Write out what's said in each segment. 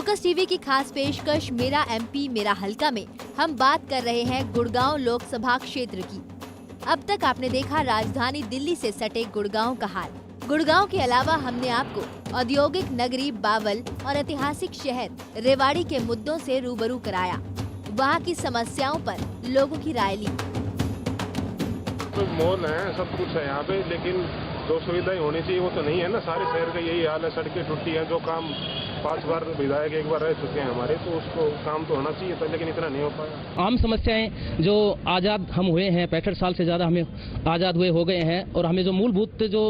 Focus TV की खास पेशकश मेरा एमपी मेरा हलका में हम बात कर रहे हैं गुड़गांव लोकसभा क्षेत्र की। अब तक आपने देखा राजधानी दिल्ली से सटे गुड़गांव का हाल। गुड़गांव के अलावा हमने आपको औद्योगिक नगरी बावल और ऐतिहासिक शहर रेवाड़ी के मुद्दों से रूबरू कराया, वहाँ की समस्याओं पर लोगों की राय ली। तो मॉल है, सब कुछ है यहाँ पे, लेकिन जो सुविधाएं होनी चाहिए वो तो नहीं है ना। सारे शहर का यही हाल है, सड़कें टूटी हैं। जो काम 5 बार विधायक एक बार रह चुके हैं हमारे, तो उसको काम तो होना चाहिए था, लेकिन इतना नहीं हो पाया। आम समस्याएं जो आज़ाद हम हुए हैं, 65 साल से ज़्यादा हमें आज़ाद हुए हो गए हैं, और हमें जो मूलभूत जो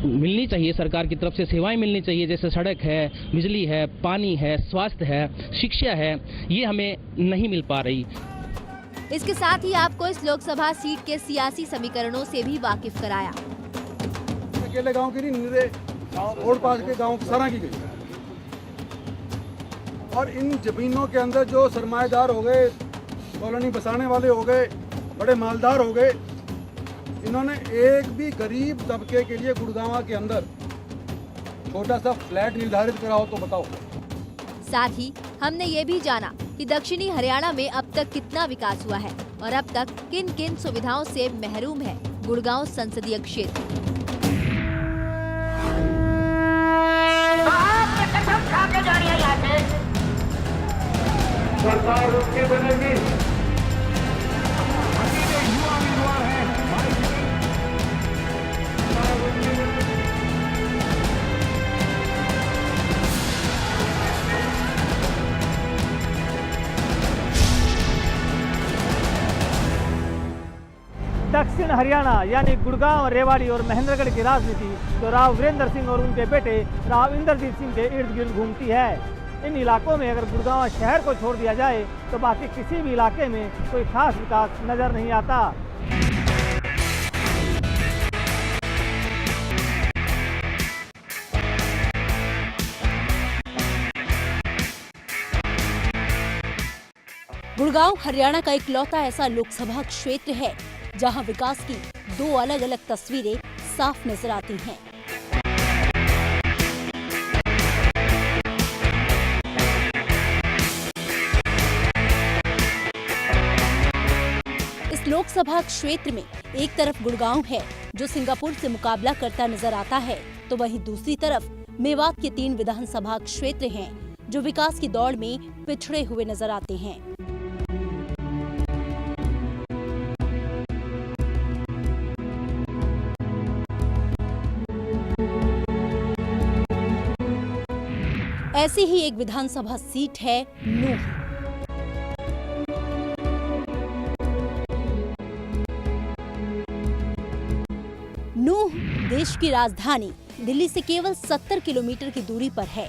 मिलनी चाहिए सरकार की तरफ से सेवाएं मिलनी चाहिए, जैसे सड़क है, बिजली है, पानी है, स्वास्थ्य है, शिक्षा है, ये हमें नहीं मिल पा रही। इसके साथ ही आपको इस लोकसभा सीट के सियासी समीकरणों से भी वाकिफ कराया। अकेले गांव की नहीं, और पास के गांव सारा की गई, और इन जमीनों के अंदर जो सरमाएदार हो गए, कॉलोनी बसाने वाले हो गए, बड़े मालदार हो गए, इन्होंने एक भी गरीब तबके के लिए गुड़गांव के अंदर छोटा सा फ्लैट निर्धारित करा हो तो बताओ। साथ ही हमने ये भी जाना कि दक्षिणी हरियाणा में अब तक कितना विकास हुआ है और अब तक किन किन सुविधाओं से महरूम है गुड़गांव संसदीय क्षेत्र। सरकार उसकी बनेगी। दक्षिण हरियाणा यानी गुड़गांव, रेवाड़ी और महेंद्रगढ़ की राजनीति तो राव वीरेंद्र सिंह और उनके बेटे राव इंद्रजीत सिंह के इर्द गिर्द घूमती है। इन इलाकों में अगर गुड़गांव शहर को छोड़ दिया जाए तो बाकी किसी भी इलाके में कोई खास विकास नजर नहीं आता। गुड़गांव हरियाणा का इकलौता ऐसा लोकसभा क्षेत्र है जहां विकास की 2 अलग अलग तस्वीरें साफ नजर आती हैं। इस लोकसभा क्षेत्र में एक तरफ गुड़गांव है जो सिंगापुर से मुकाबला करता नजर आता है, तो वहीं दूसरी तरफ मेवात के 3 विधानसभा क्षेत्र हैं जो विकास की दौड़ में पिछड़े हुए नजर आते हैं। ऐसी ही एक विधानसभा सीट है नूह। नूह देश की राजधानी दिल्ली से केवल 70 किलोमीटर की दूरी पर है।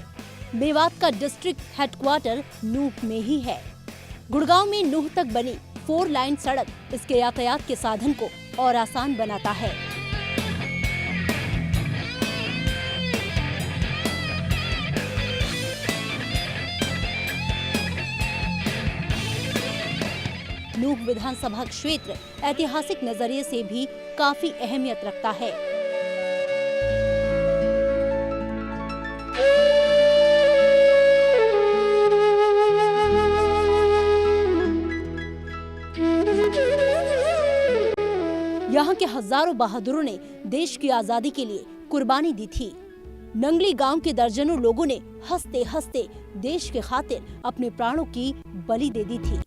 मेवात का डिस्ट्रिक्ट हेडक्वार्टर नूह में ही है। गुड़गांव में नूह तक बनी 4 लाइन सड़क इसके यातायात के साधन को और आसान बनाता है। नूह विधानसभा क्षेत्र ऐतिहासिक नजरिए से भी काफी अहमियत रखता है। यहाँ के हजारों बहादुरों ने देश की आजादी के लिए कुर्बानी दी थी। नंगली गांव के दर्जनों लोगों ने हंसते हंसते देश के खातिर अपने प्राणों की बलि दे दी थी।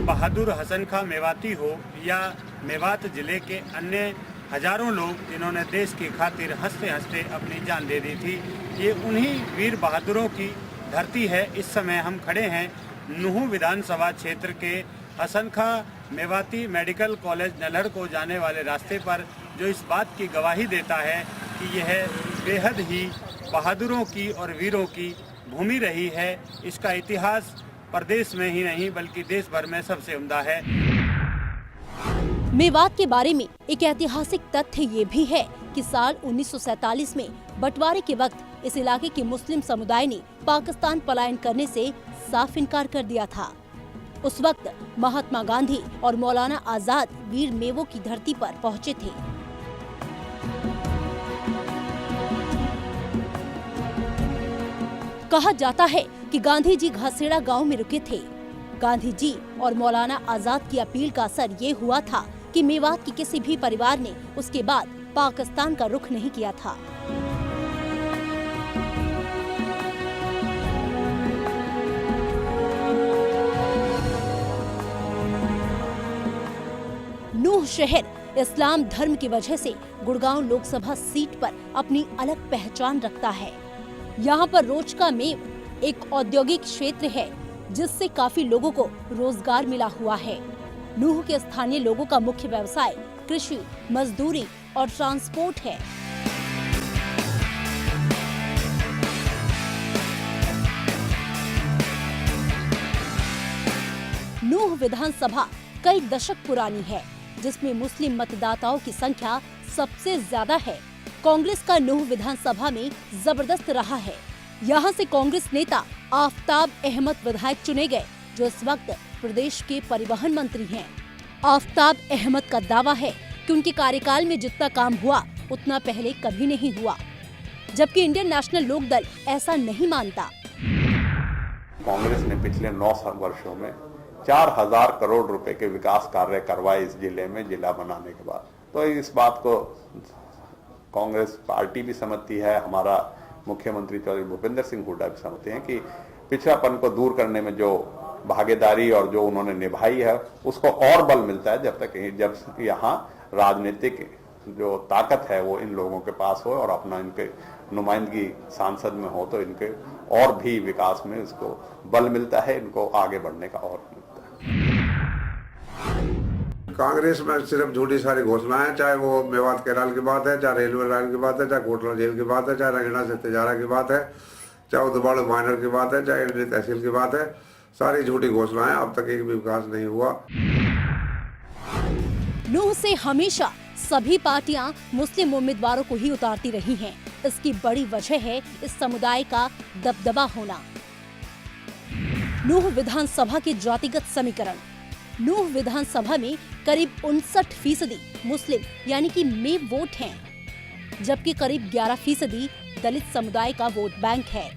बहादुर हसन खां मेवाती हो या मेवात जिले के अन्य हजारों लोग जिन्होंने देश की खातिर हंसते हंसते अपनी जान दे दी थी, ये उन्हीं वीर बहादुरों की धरती है। इस समय हम खड़े हैं नूह विधानसभा क्षेत्र के हसन खां मेवाती मेडिकल कॉलेज नल्हड़ को जाने वाले रास्ते पर, जो इस बात की गवाही देता है कि यह बेहद ही बहादुरों की और वीरों की भूमि रही है। इसका इतिहास प्रदेश में ही नहीं बल्कि देश भर में सबसे उम्दा है। मेवात के बारे में एक ऐतिहासिक तथ्य ये भी है कि साल 1947 में बंटवारे के वक्त इस इलाके के मुस्लिम समुदाय ने पाकिस्तान पलायन करने से साफ इनकार कर दिया था। उस वक्त महात्मा गांधी और मौलाना आजाद वीर मेवों की धरती पर पहुंचे थे। कहा जाता है कि गांधी जी घासेड़ा गांव में रुके थे। गांधी जी और मौलाना आजाद की अपील का असर ये हुआ था कि मेवात के किसी भी परिवार ने उसके बाद पाकिस्तान का रुख नहीं किया था। नूह शहर इस्लाम धर्म की वजह से गुड़गांव लोकसभा सीट पर अपनी अलग पहचान रखता है। यहाँ पर रोजका मेव एक औद्योगिक क्षेत्र है जिससे काफी लोगों को रोजगार मिला हुआ है। नूह के स्थानीय लोगों का मुख्य व्यवसाय कृषि, मजदूरी और ट्रांसपोर्ट है। नूह विधानसभा कई दशक पुरानी है, जिसमें मुस्लिम मतदाताओं की संख्या सबसे ज्यादा है। कांग्रेस का नूह विधानसभा में जबरदस्त रहा है। यहाँ से कांग्रेस नेता आफताब अहमद विधायक चुने गए, जो इस वक्त प्रदेश के परिवहन मंत्री हैं। आफताब अहमद का दावा है कि उनके कार्यकाल में जितना काम हुआ उतना पहले कभी नहीं हुआ, जबकि इंडियन नेशनल लोकदल ऐसा नहीं मानता। कांग्रेस ने पिछले 9 वर्षों में 4000 करोड़ रुपए के विकास कार्य करवाए इस जिले में, जिला बनाने के बाद। तो इस बात को कांग्रेस पार्टी भी समझती है, हमारा मुख्यमंत्री चौधरी भूपेंद्र सिंह हुड्डा भी समझते हैं कि पिछड़ापन को दूर करने में जो भागीदारी और जो उन्होंने निभाई है उसको और बल मिलता है जब यहाँ राजनीतिक जो ताकत है वो इन लोगों के पास हो और अपना इनके नुमाइंदगी सांसद में हो तो इनके और भी विकास में इसको बल मिलता है, इनको आगे बढ़ने का और मिलता है। कांग्रेस में सिर्फ झूठी सारी घोषणाएं, चाहे वो मेवात कैनाल की बात है, चाहे रेलवे लाइन की बात है, चाहे कोटला जेल की बात है, चाहे रंगीना से तिजारा की बात है, चाहे उदबाड़ माइनर की बात है, चाहे इंडी तहसील की बात है, सारी झूठी घोषणाएं। अब तक एक भी विकास नहीं हुआ। नूह से हमेशा सभी पार्टियां मुस्लिम उम्मीदवारों को ही उतारती रही हैं। इसकी बड़ी वजह है इस समुदाय का दबदबा होना। नूह विधानसभा के जातिगत समीकरण। नूह विधानसभा में करीब 59% मुस्लिम यानी कि मेव वोट हैं, जबकि करीब 11% दलित समुदाय का वोट बैंक है।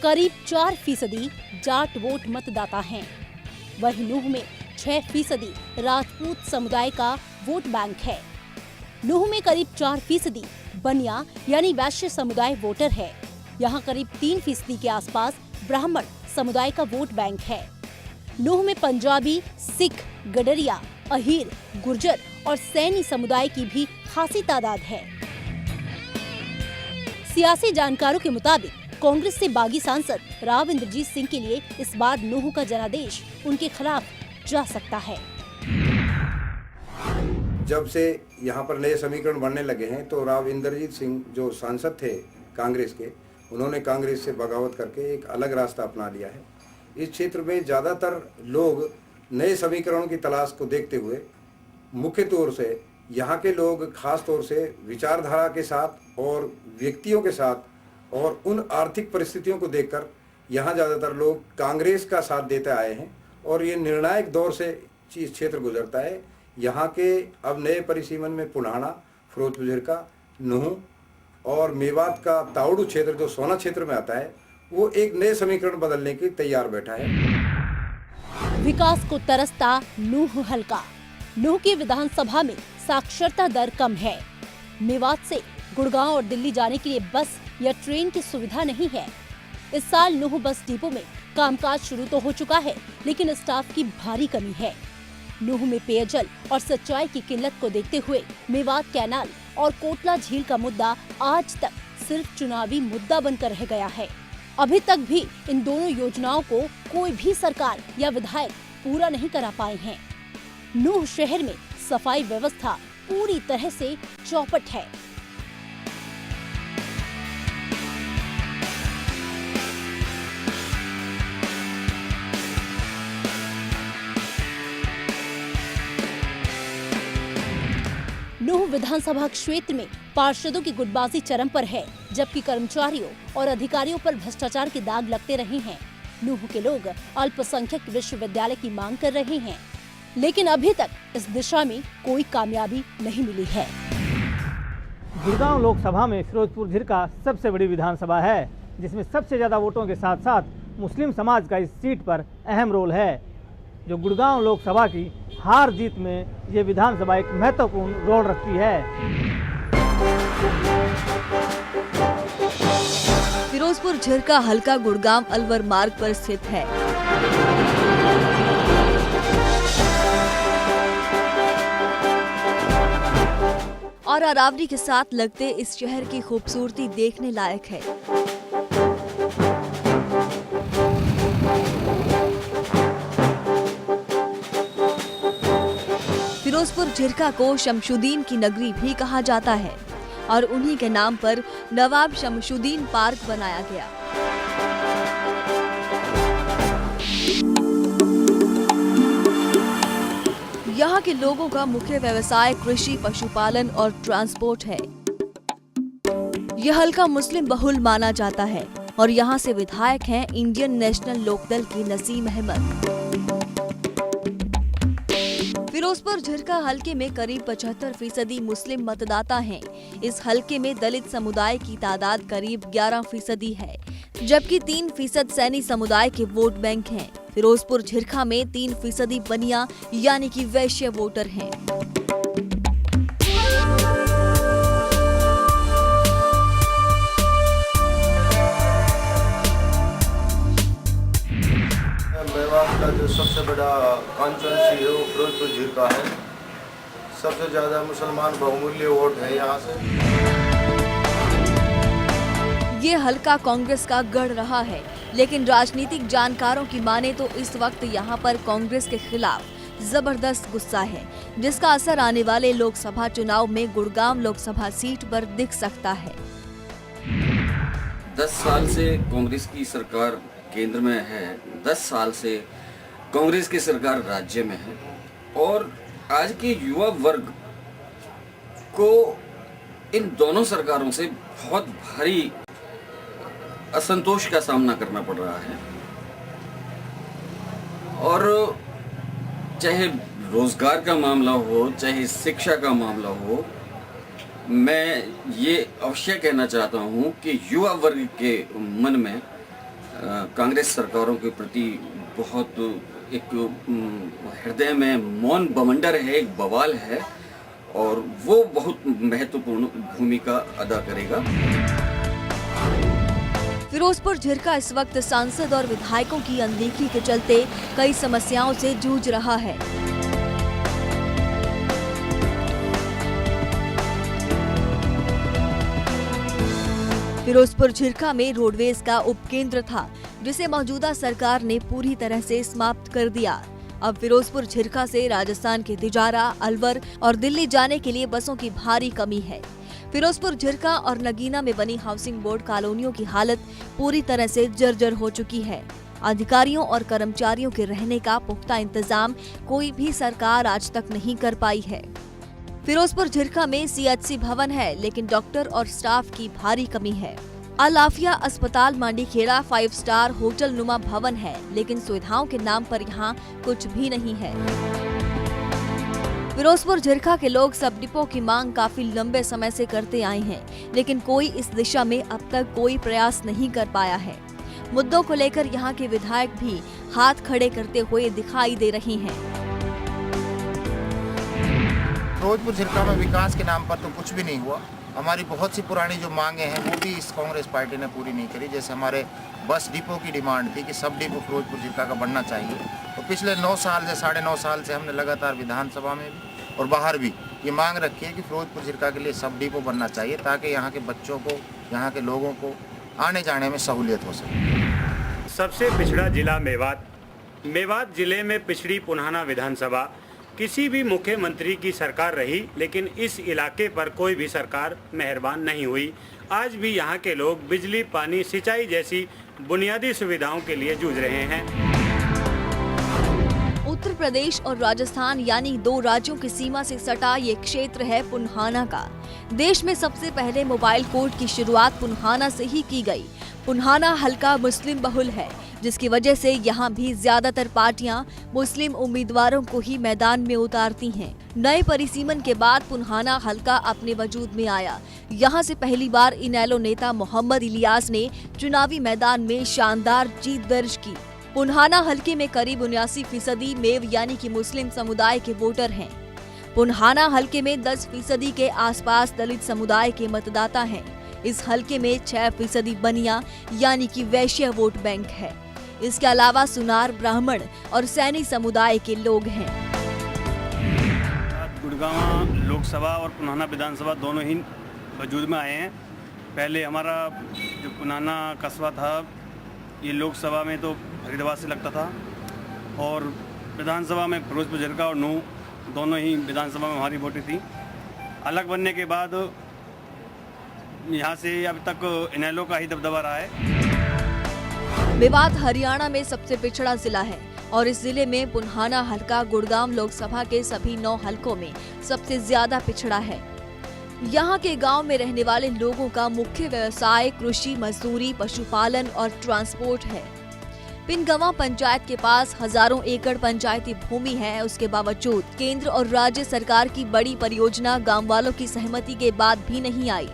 करीब 4% जाट वोट मतदाता हैं। वहीं नूह में 6% राजपूत समुदाय का वोट बैंक है। नूह में करीब 4% बनिया यानी वैश्य समुदाय वोटर है। यहाँ करीब 3% के आसपास ब्राह्मण समुदाय का वोट बैंक है। नूह में पंजाबी, सिख, गडरिया, अहीर, गुर्जर और सैनी समुदाय की भी खासी तादाद है। सियासी जानकारों के मुताबिक कांग्रेस से बागी सांसद राव इंद्रजीत सिंह के लिए इस बार नूह का जनादेश उनके खिलाफ जा सकता है। जब से यहाँ पर नए समीकरण बनने लगे हैं तो राव इंद्रजीत सिंह जो सांसद थे कांग्रेस के, उन्होंने कांग्रेस से बगावत करके एक अलग रास्ता अपना लिया है। इस क्षेत्र में ज़्यादातर लोग नए समीकरणों की तलाश को देखते हुए मुख्य तौर से यहाँ के लोग खास तौर से विचारधारा के साथ और व्यक्तियों के साथ और उन आर्थिक परिस्थितियों को देखकर यहाँ ज़्यादातर लोग कांग्रेस का साथ देते आए हैं और ये निर्णायक दौर से इस क्षेत्र गुजरता है। यहाँ के अब नए परिसीमन में पुनाहाना, फिरोजपुर का, नूह और मेवात का ताउड़ू क्षेत्र जो सोना क्षेत्र में आता है, वो एक नए समीकरण बदलने की तैयार बैठा है। विकास को तरसता नूह हल्का। नूह की विधानसभा में साक्षरता दर कम है। मेवात से गुड़गांव और दिल्ली जाने के लिए बस या ट्रेन की सुविधा नहीं है। इस साल नूह बस डिपो में कामकाज शुरू तो हो चुका है, लेकिन स्टाफ की भारी कमी है। नूह में पेयजल और सिंचाई की किल्लत को देखते हुए मेवात कैनाल और कोटला झील का मुद्दा आज तक सिर्फ चुनावी मुद्दा बनकर रह गया है। अभी तक भी इन दोनों योजनाओं को कोई भी सरकार या विधायक पूरा नहीं करा पाए हैं। नूह शहर में सफाई व्यवस्था पूरी तरह से चौपट है। नूह विधानसभा क्षेत्र में पार्षदों की गुटबाजी चरम पर है, जबकि कर्मचारियों और अधिकारियों पर भ्रष्टाचार के दाग लगते रहे हैं। नूह के लोग अल्पसंख्यक विश्वविद्यालय की मांग कर रहे हैं, लेकिन अभी तक इस दिशा में कोई कामयाबी नहीं मिली है। गुड़गांव लोकसभा में फिरोजपुर झिरका सबसे बड़ी विधानसभा है, जिसमें सबसे ज्यादा वोटों के साथ साथ मुस्लिम समाज का इस सीट पर अहम रोल है, जो गुड़गांव लोकसभा की हार जीत में ये विधानसभा एक महत्वपूर्ण रोल रखती है। फिरोजपुर झिरका हल्का गुड़गांव अलवर मार्ग पर स्थित है। और अरावली के साथ लगते इस शहर की खूबसूरती देखने लायक है। फिरोजपुर झिरका को शमशुद्दीन की नगरी भी कहा जाता है और उन्हीं के नाम पर नवाब शमशुद्दीन पार्क बनाया गया। यहाँ के लोगों का मुख्य व्यवसाय कृषि, पशुपालन और ट्रांसपोर्ट है। यह हल्का मुस्लिम बहुल माना जाता है और यहाँ से विधायक हैं इंडियन नेशनल लोकदल की नसीम अहमद। फिरोजपुर झिरका हल्के में करीब 75% मुस्लिम मतदाता हैं। इस हल्के में दलित समुदाय की तादाद करीब 11% है, जबकि 3% सैनी समुदाय के वोट बैंक हैं। फिरोजपुर झिरका में 3% बनिया यानी कि वैश्य वोटर हैं। मेवात का जो सबसे बड़ा कॉन्स्टिट्यूंसी है वो फिरोजपुर झिरका है। सबसे ज्यादा मुसलमान बहुमूल्य वोट है यहाँ से। ये हल्का कांग्रेस का गढ़ रहा है, लेकिन राजनीतिक जानकारों की माने तो इस वक्त यहाँ पर कांग्रेस के खिलाफ जबरदस्त गुस्सा है, जिसका असर आने वाले लोकसभा चुनाव में गुड़गांव लोकसभा सीट पर दिख सकता है। 10 साल से कांग्रेस की सरकार केंद्र में है, 10 साल से कांग्रेस की सरकार राज्य में है और आज के युवा वर्ग को इन दोनों सरकारों से बहुत भारी असंतोष का सामना करना पड़ रहा है। और चाहे रोजगार का मामला हो, चाहे शिक्षा का मामला हो, मैं ये अवश्य कहना चाहता हूँ कि युवा वर्ग के मन में कांग्रेस सरकारों के प्रति बहुत एक हृदय में मौन बवंडर है, एक बवाल है और वो बहुत महत्वपूर्ण भूमिका अदा करेगा। फिरोजपुर झिरका इस वक्त सांसद और विधायकों की अनदेखी के चलते कई समस्याओं से जूझ रहा है। फिरोजपुर झिरका में रोडवेज का उपकेंद्र था, जिसे मौजूदा सरकार ने पूरी तरह से समाप्त कर दिया। अब फिरोजपुर झिरका से राजस्थान के तिजारा, अलवर और दिल्ली जाने के लिए बसों की भारी कमी है। फिरोजपुर झिरका और नगीना में बनी हाउसिंग बोर्ड कॉलोनियों की हालत पूरी तरह से जर्जर हो चुकी है। अधिकारियों और कर्मचारियों के रहने का पुख्ता इंतजाम कोई भी सरकार आज तक नहीं कर पाई है। फिरोजपुर झिरका में सीएचसी भवन है, लेकिन डॉक्टर और स्टाफ की भारी कमी है। अल आफिया अस्पताल मांडीखेड़ा 5 स्टार होटल नुमा भवन है, लेकिन सुविधाओं के नाम पर यहाँ कुछ भी नहीं है। फिरोजपुर झिरका के लोग सब डिपो की मांग काफी लंबे समय से करते आए हैं, लेकिन कोई इस दिशा में अब तक कोई प्रयास नहीं कर पाया है। मुद्दों को लेकर यहाँ के विधायक भी हाथ खड़े करते हुए दिखाई दे रहे हैं। फिरोजपुर झिरका में विकास के नाम पर तो कुछ भी नहीं हुआ। हमारी बहुत सी पुरानी जो मांगे हैं वो भी इस कांग्रेस पार्टी ने पूरी नहीं करी। जैसे हमारे बस डिपो की डिमांड थी कि सब डिपो फिरोजपुर झिरका का बनना चाहिए, तो पिछले 9 साल से 9.5 साल से हमने लगातार विधानसभा में भी और बाहर भी ये मांग रखी है कि फिरोजपुर झिरका के लिए सब डिपो बनना चाहिए, ताकि यहाँ के बच्चों को, यहाँ के लोगों को आने जाने में सहूलियत हो सके। सबसे पिछड़ा जिला मेवात। मेवात जिले में पिछड़ी पुन्हाना विधानसभा किसी भी मुख्यमंत्री की सरकार रही, लेकिन इस इलाके पर कोई भी सरकार मेहरबान नहीं हुई। आज भी यहाँ के लोग बिजली, पानी, सिंचाई जैसी बुनियादी सुविधाओं के लिए जूझ रहे हैं। उत्तर प्रदेश और राजस्थान यानी 2 राज्यों की सीमा से सटा ये क्षेत्र है पुन्हाना का। देश में सबसे पहले मोबाइल कोर्ट की शुरुआत पुन्हाना से ही की गई। पुन्हाना हल्का मुस्लिम बहुल है। जिसकी वजह से यहाँ भी ज्यादातर पार्टियां मुस्लिम उम्मीदवारों को ही मैदान में उतारती हैं। नए परिसीमन के बाद पुन्हाना हलका अपने वजूद में आया। यहाँ से पहली बार इनेलो नेता मोहम्मद इलियास ने चुनावी मैदान में शानदार जीत दर्ज की। पुन्हाना हलके में करीब 79% मेव यानी कि मुस्लिम समुदाय के वोटर हैं। पुन्हाना हलके में 10% के आसपास दलित समुदाय के मतदाता हैं। इस हलके में 6% बनिया यानी कि वैश्य वोट बैंक है। इसके अलावा सुनार, ब्राह्मण और सैनी समुदाय के लोग हैं। गुड़गांव लोकसभा और पुन्हाना विधानसभा दोनों ही वजूद में आए हैं। पहले हमारा जो पुन्हाना कस्बा था ये लोकसभा में तो फरीदाबाद से लगता था और विधानसभा में फिरोजपुर झिरका और नूह दोनों ही विधानसभा में हमारी वोटें थी। अलग बनने के बाद यहाँ से अभी तक इनेलो का ही दबदबा रहा है। मेवात हरियाणा में सबसे पिछड़ा जिला है और इस जिले में पुन्हाना हलका गुड़गांव लोकसभा के सभी 9 हलकों में सबसे ज्यादा पिछड़ा है। यहाँ के गांव में रहने वाले लोगों का मुख्य व्यवसाय कृषि, मजदूरी, पशुपालन और ट्रांसपोर्ट है। पिनगवा पंचायत के पास हजारों एकड़ पंचायती भूमि है। उसके बावजूद केंद्र और राज्य सरकार की बड़ी परियोजना गांव वालों की सहमति के बाद भी नहीं आई।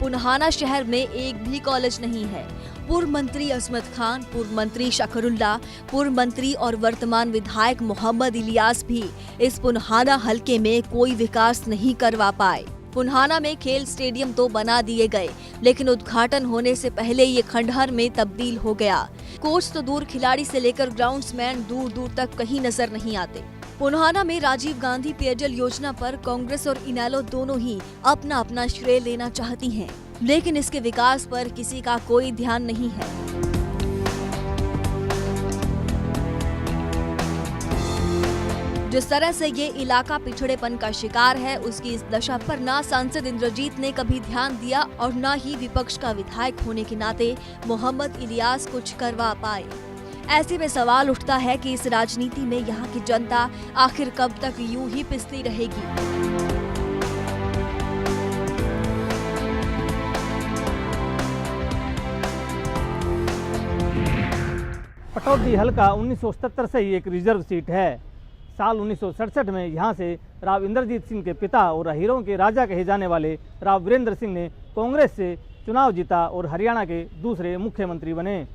पुन्हाना शहर में एक भी कॉलेज नहीं है। पूर्व मंत्री असमत खान, पूर्व मंत्री शकरुल्ला, पूर्व मंत्री और वर्तमान विधायक मोहम्मद इलियास भी इस पुन्हाना हलके में कोई विकास नहीं करवा पाए। पुन्हाना में खेल स्टेडियम तो बना दिए गए, लेकिन उद्घाटन होने से पहले ये खंडहर में तब्दील हो गया। कोच तो दूर, खिलाड़ी से लेकर ग्राउंड्समैन दूर दूर तक कहीं नजर नहीं आते। पुन्हाना में राजीव गांधी पेयजल योजना पर कांग्रेस और इनेलो दोनों ही अपना अपना श्रेय लेना चाहती हैं, लेकिन इसके विकास पर किसी का कोई ध्यान नहीं है। जिस तरह से ये इलाका पिछड़ेपन का शिकार है, उसकी इस दशा पर ना सांसद इंद्रजीत ने कभी ध्यान दिया और ना ही विपक्ष का विधायक होने के नाते मोहम्मद इलियास कुछ करवा पाए। ऐसे में सवाल उठता है कि इस राजनीति में यहाँ की जनता आखिर कब तक यूं ही पिसती रहेगी। पटौदी हलका 1977 से ही एक रिजर्व सीट है। साल 1967 में यहाँ से राव इंद्रजीत सिंह के पिता और अहीरों के राजा कहे जाने वाले राव वीरेंद्र सिंह ने कांग्रेस से चुनाव जीता और हरियाणा के दूसरे मुख्यमंत्री बने।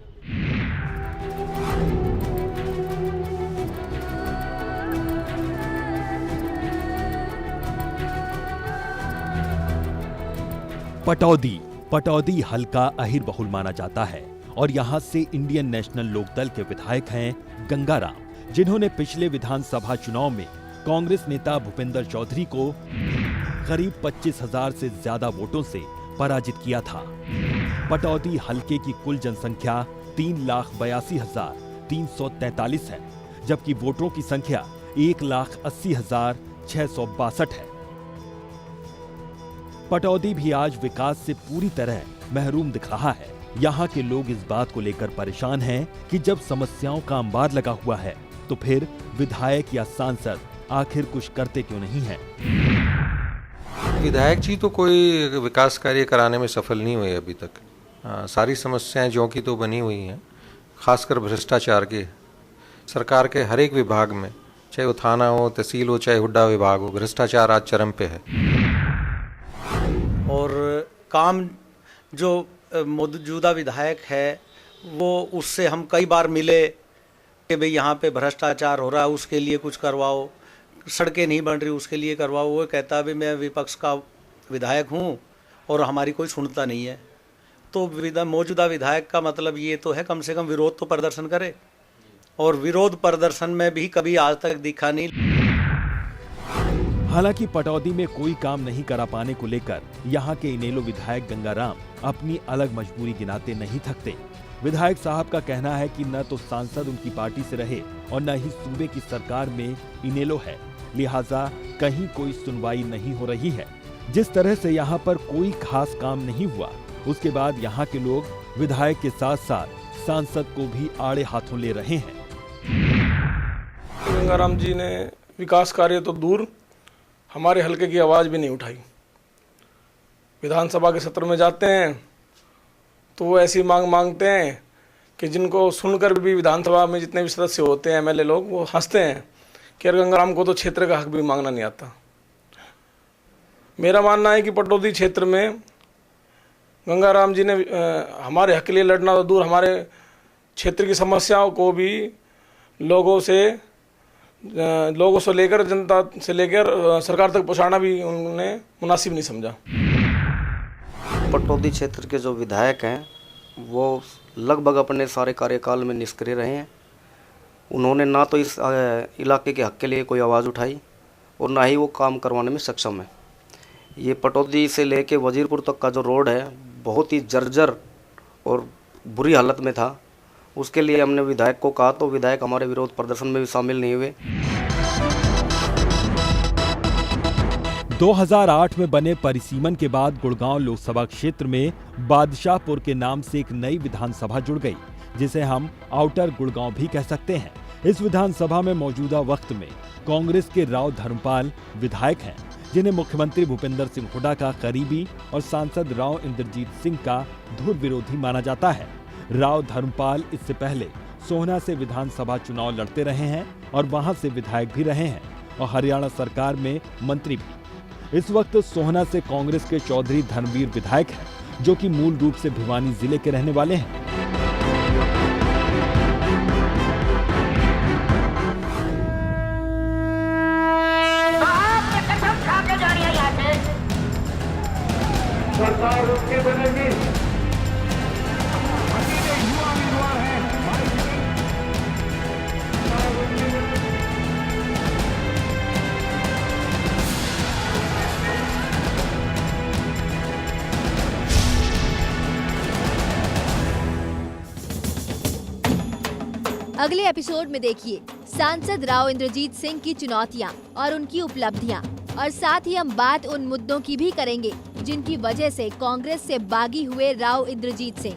पटौदी हलका अहीर बहुल माना जाता है और यहाँ से इंडियन नेशनल लोकदल के विधायक हैं गंगाराम, जिन्होंने पिछले विधानसभा चुनाव में कांग्रेस नेता भूपेंद्र चौधरी को करीब 25,000 से ज्यादा वोटों से पराजित किया था। पटौदी हलके की कुल जनसंख्या 3,82,343 है, जबकि वोटरों की संख्या 1,80,662 है। पटौदी भी आज विकास से पूरी तरह महरूम दिख रहा है। यहाँ के लोग इस बात को लेकर परेशान हैं कि जब समस्याओं का अंबार लगा हुआ है तो फिर विधायक या सांसद आखिर कुछ करते क्यों नहीं हैं? विधायक जी तो कोई विकास कार्य कराने में सफल नहीं हुए अभी तक। सारी समस्याएं ज्यों की तो बनी हुई हैं, खासकर भ्रष्टाचार के। सरकार के हर एक विभाग में, चाहे वो थाना हो, तहसील हो, चाहे हुड्डा विभाग हो, भ्रष्टाचार आज चरम पे है। और काम जो मौजूदा विधायक है वो उससे हम कई बार मिले कि भाई यहाँ पे भ्रष्टाचार हो रहा है, उसके लिए कुछ करवाओ, सड़कें नहीं बन रही उसके लिए करवाओ। वो कहता भी मैं विपक्ष का विधायक हूँ और हमारी कोई सुनता नहीं है। तो मौजूदा विधायक का मतलब ये तो है कम से कम विरोध तो प्रदर्शन करे, और विरोध प्रदर्शन में भी कभी आज तक दिखा नहीं। हालांकि पटौदी में कोई काम नहीं करा पाने को लेकर यहाँ के इनेलो विधायक गंगाराम अपनी अलग मजबूरी गिनाते नहीं थकते। विधायक साहब का कहना है कि न तो सांसद उनकी पार्टी से रहे और न ही सूबे की सरकार में इनेलो है, लिहाजा कहीं कोई सुनवाई नहीं हो रही है। जिस तरह से यहाँ पर कोई खास काम नहीं हुआ, उसके बाद यहाँ के लोग विधायक के साथ साथ सांसद को भी आड़े हाथों ले रहे हैं। गंगाराम जी ने विकास कार्य तो दूर, हमारे हलके की आवाज भी नहीं उठाई। विधानसभा के सत्र में जाते हैं तो वो ऐसी मांग मांगते हैं कि जिनको सुनकर भी विधानसभा में जितने भी सदस्य होते हैं, एमएलए लोग, वो हंसते हैं कि अरे गंगाराम को तो क्षेत्र का हक भी मांगना नहीं आता। मेरा मानना है कि पटौदी क्षेत्र में गंगाराम जी ने हमारे हक के लिए लड़ना तो दूर, हमारे क्षेत्र की समस्याओं को भी लोगों से लेकर जनता से लेकर सरकार तक पहुंचाना भी उन्होंने मुनासिब नहीं समझा। पटौदी क्षेत्र के जो विधायक हैं वो लगभग अपने सारे कार्यकाल में निष्क्रिय रहे हैं। उन्होंने ना तो इस इलाके के हक के लिए कोई आवाज़ उठाई और ना ही वो काम करवाने में सक्षम है। ये पटौदी से लेके वजीरपुर तक का जो रोड है बहुत ही जर्जर और बुरी हालत में था। उसके लिए हमने विधायक को कहा तो विधायक हमारे विरोध प्रदर्शन में भी शामिल नहीं हुए। 2008 में बने परिसीमन के बाद गुड़गांव लोकसभा क्षेत्र में बादशाहपुर के नाम से एक नई विधानसभा जुड़ गई, जिसे हम आउटर गुड़गांव भी कह सकते हैं। इस विधानसभा में मौजूदा वक्त में कांग्रेस के राव धर्मपाल विधायक हैं, जिन्हें मुख्यमंत्री भूपेंद्र सिंह हुड्डा का करीबी और सांसद राव इंद्रजीत सिंह का धुर विरोधी माना जाता है। राव धर्मपाल इससे पहले सोहना से विधानसभा चुनाव लड़ते रहे हैं और वहां से विधायक भी रहे हैं और हरियाणा सरकार में मंत्री भी। इस वक्त सोहना से कांग्रेस के चौधरी धर्मवीर विधायक हैं, जो कि मूल रूप से भिवानी जिले के रहने वाले हैं। सरकार उसके बनेगी। अगले एपिसोड में देखिए सांसद राव इंद्रजीत सिंह की चुनौतियां और उनकी उपलब्धियां, और साथ ही हम बात उन मुद्दों की भी करेंगे जिनकी वजह से कांग्रेस से बागी हुए राव इंद्रजीत सिंह।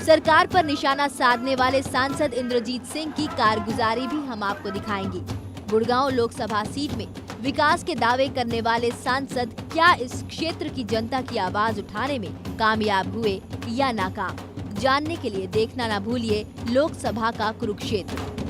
सरकार पर निशाना साधने वाले सांसद इंद्रजीत सिंह की कारगुजारी भी हम आपको दिखाएंगे। गुड़गांव लोकसभा सीट में विकास के दावे करने वाले सांसद क्या इस क्षेत्र की जनता की आवाज उठाने में कामयाब हुए या नाकाम? जानने के लिए देखना ना भूलिए लोकसभा का कुरुक्षेत्र।